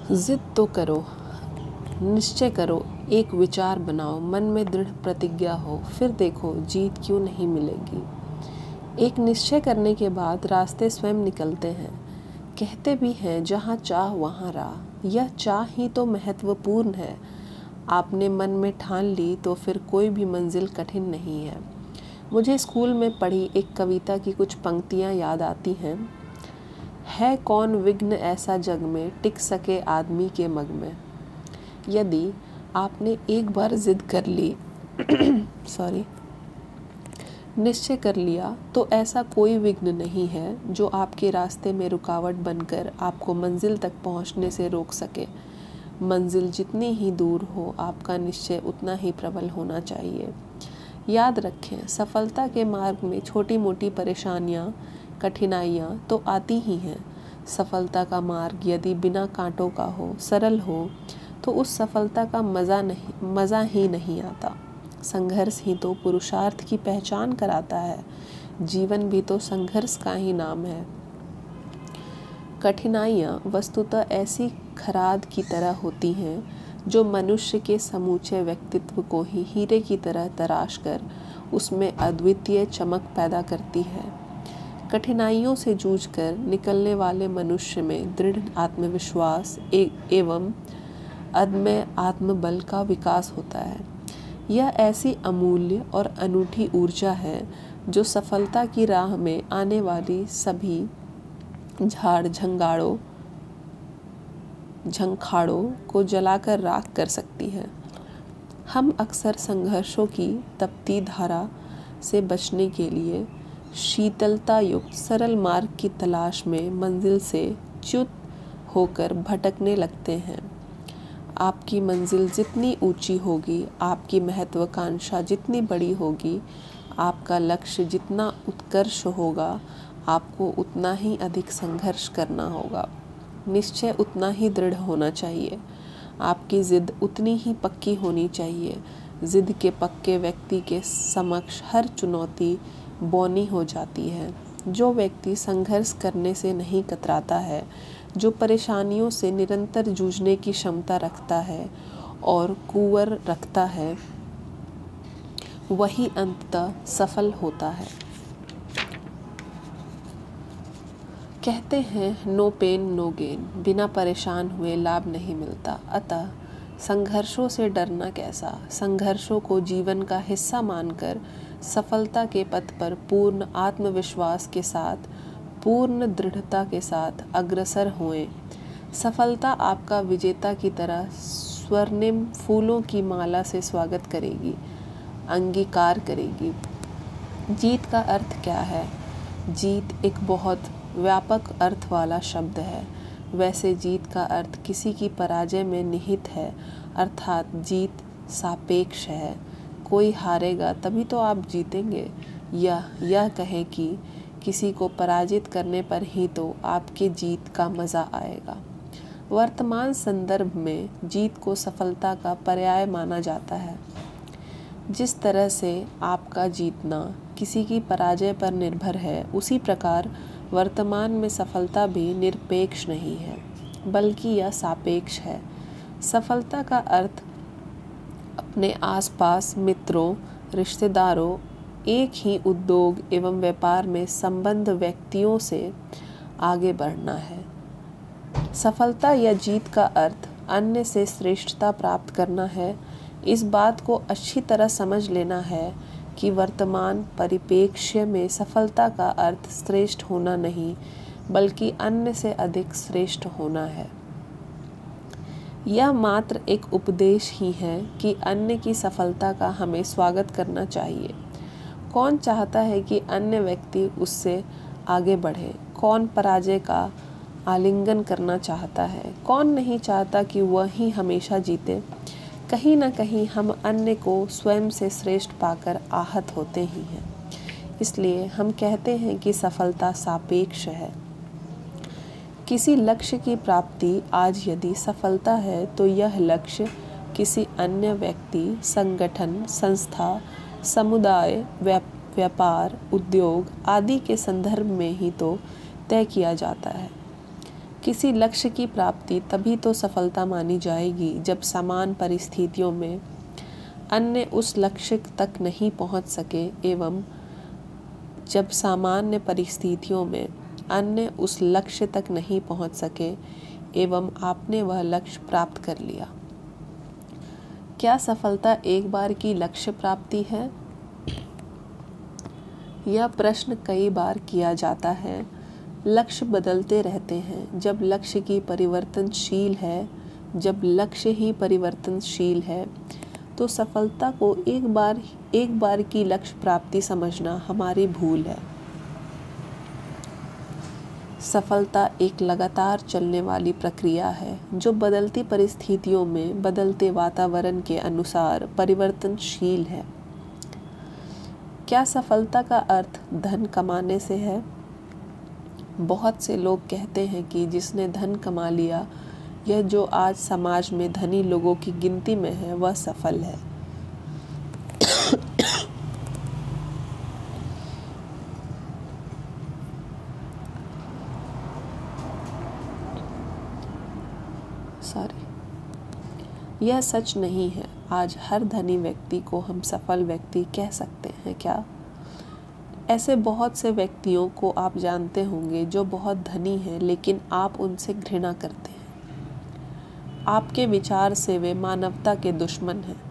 जिद तो करो, निश्चय करो, एक विचार बनाओ, मन में दृढ़ प्रतिज्ञा हो, फिर देखो जीत क्यों नहीं मिलेगी। एक निश्चय करने के बाद रास्ते स्वयं निकलते हैं। कहते भी हैं जहाँ चाह वहाँ राह। यह चाह ही तो महत्वपूर्ण है। आपने मन में ठान ली तो फिर कोई भी मंजिल कठिन नहीं है। मुझे स्कूल में पढ़ी एक कविता की कुछ पंक्तियाँ याद आती हैं। है कौन विघ्न ऐसा जग में, टिक सके आदमी के मग में। यदि आपने एक बार जिद कर ली निश्चय कर लिया तो ऐसा कोई विघ्न नहीं है जो आपके रास्ते में रुकावट बनकर आपको मंजिल तक पहुंचने से रोक सके। मंजिल जितनी ही दूर हो, आपका निश्चय उतना ही प्रबल होना चाहिए। याद रखें, सफलता के मार्ग में छोटी मोटी परेशानियां, कठिनाइयां तो आती ही हैं। सफलता का मार्ग यदि बिना कांटों का हो, सरल हो, तो उस सफलता का मज़ा ही नहीं आता। संघर्ष ही तो पुरुषार्थ की पहचान कराता है। जीवन भी तो संघर्ष का ही नाम है। कठिनाइयाँ वस्तुतः ऐसी खराद की तरह होती हैं जो मनुष्य के समूचे व्यक्तित्व को ही हीरे की तरह तराश कर उसमें अद्वितीय चमक पैदा करती है। कठिनाइयों से जूझकर निकलने वाले मनुष्य में दृढ़ आत्मविश्वास एवं अदम्य आत्मबल का विकास होता है। यह ऐसी अमूल्य और अनूठी ऊर्जा है जो सफलता की राह में आने वाली सभी झाड़ झंखाड़ों को जलाकर राख कर सकती है। हम अक्सर संघर्षों की तपती धारा से बचने के लिए शीतलता युक्त सरल मार्ग की तलाश में मंजिल से च्युत होकर भटकने लगते हैं। आपकी मंजिल जितनी ऊंची होगी, आपकी महत्वाकांक्षा जितनी बड़ी होगी, आपका लक्ष्य जितना उत्कर्ष होगा, आपको उतना ही अधिक संघर्ष करना होगा। निश्चय उतना ही दृढ़ होना चाहिए। आपकी जिद उतनी ही पक्की होनी चाहिए। जिद के पक्के व्यक्ति के समक्ष हर चुनौती बौनी हो जाती है। जो व्यक्ति संघर्ष करने से नहीं कतराता है, जो परेशानियों से निरंतर जूझने की क्षमता रखता है और कुंवर रखता है, वही अंततः सफल होता है। कहते हैं नो पेन नो गेन, बिना परेशान हुए लाभ नहीं मिलता। अतः संघर्षों से डरना कैसा, संघर्षों को जीवन का हिस्सा मानकर सफलता के पथ पर पूर्ण आत्मविश्वास के साथ, पूर्ण दृढ़ता के साथ अग्रसर हुए। सफलता आपका विजेता की तरह स्वर्णिम फूलों की माला से स्वागत करेगी, अंगीकार करेगी। जीत का अर्थ क्या है? जीत एक बहुत व्यापक अर्थ वाला शब्द है। वैसे जीत का अर्थ किसी की पराजय में निहित है, अर्थात जीत सापेक्ष है। कोई हारेगा तभी तो आप जीतेंगे। यह कहें कि किसी को पराजित करने पर ही तो आपके जीत का मज़ा आएगा। वर्तमान संदर्भ में जीत को सफलता का पर्याय माना जाता है। जिस तरह से आपका जीतना किसी की पराजय पर निर्भर है, उसी प्रकार वर्तमान में सफलता भी निरपेक्ष नहीं है, बल्कि यह सापेक्ष है। सफलता का अर्थ अपने आसपास मित्रों, रिश्तेदारों, एक ही उद्योग एवं व्यापार में संबद्ध व्यक्तियों से आगे बढ़ना है। सफलता या जीत का अर्थ अन्य से श्रेष्ठता प्राप्त करना है। इस बात को अच्छी तरह समझ लेना है कि वर्तमान परिप्रेक्ष्य में सफलता का अर्थ श्रेष्ठ होना नहीं, बल्कि अन्य से अधिक श्रेष्ठ होना है। यह मात्र एक उपदेश ही है कि अन्य की सफलता का हमें स्वागत करना चाहिए। कौन चाहता है कि अन्य व्यक्ति उससे आगे बढ़े? कौन पराजय का आलिंगन करना चाहता है? कौन नहीं चाहता कि वह ही हमेशा जीते? कहीं ना कहीं हम अन्य को स्वयं से श्रेष्ठ पाकर आहत होते ही हैं। इसलिए हम कहते हैं कि सफलता सापेक्ष है। किसी लक्ष्य की प्राप्ति आज यदि सफलता है, तो यह लक्ष्य किसी अन्य व्यक्ति, संगठन, संस्था, समुदाय, व्यापार, उद्योग आदि के संदर्भ में ही तो तय किया जाता है। किसी लक्ष्य की प्राप्ति तभी तो सफलता मानी जाएगी जब समान परिस्थितियों में अन्य उस लक्ष्य तक नहीं पहुंच सके एवं जब सामान्य परिस्थितियों में अन्य उस लक्ष्य तक नहीं पहुंच सके एवं आपने वह लक्ष्य प्राप्त कर लिया। क्या सफलता एक बार की लक्ष्य प्राप्ति है? यह प्रश्न कई बार किया जाता है। लक्ष्य बदलते रहते हैं। जब लक्ष्य ही परिवर्तनशील है तो सफलता को एक बार की लक्ष्य प्राप्ति समझना हमारी भूल है। सफलता एक लगातार चलने वाली प्रक्रिया है जो बदलती परिस्थितियों में बदलते वातावरण के अनुसार परिवर्तनशील है। क्या सफलता का अर्थ धन कमाने से है? बहुत से लोग कहते हैं कि जिसने धन कमा लिया, यह जो आज समाज में धनी लोगों की गिनती में है, वह सफल है। यह सच नहीं है। आज हर धनी व्यक्ति को हम सफल व्यक्ति कह सकते हैं क्या? ऐसे बहुत से व्यक्तियों को आप जानते होंगे जो बहुत धनी हैं लेकिन आप उनसे घृणा करते हैं। आपके विचार से वे मानवता के दुश्मन हैं।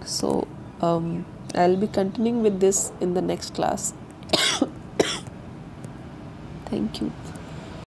So I'll be continuing with this in the next class. Thank you.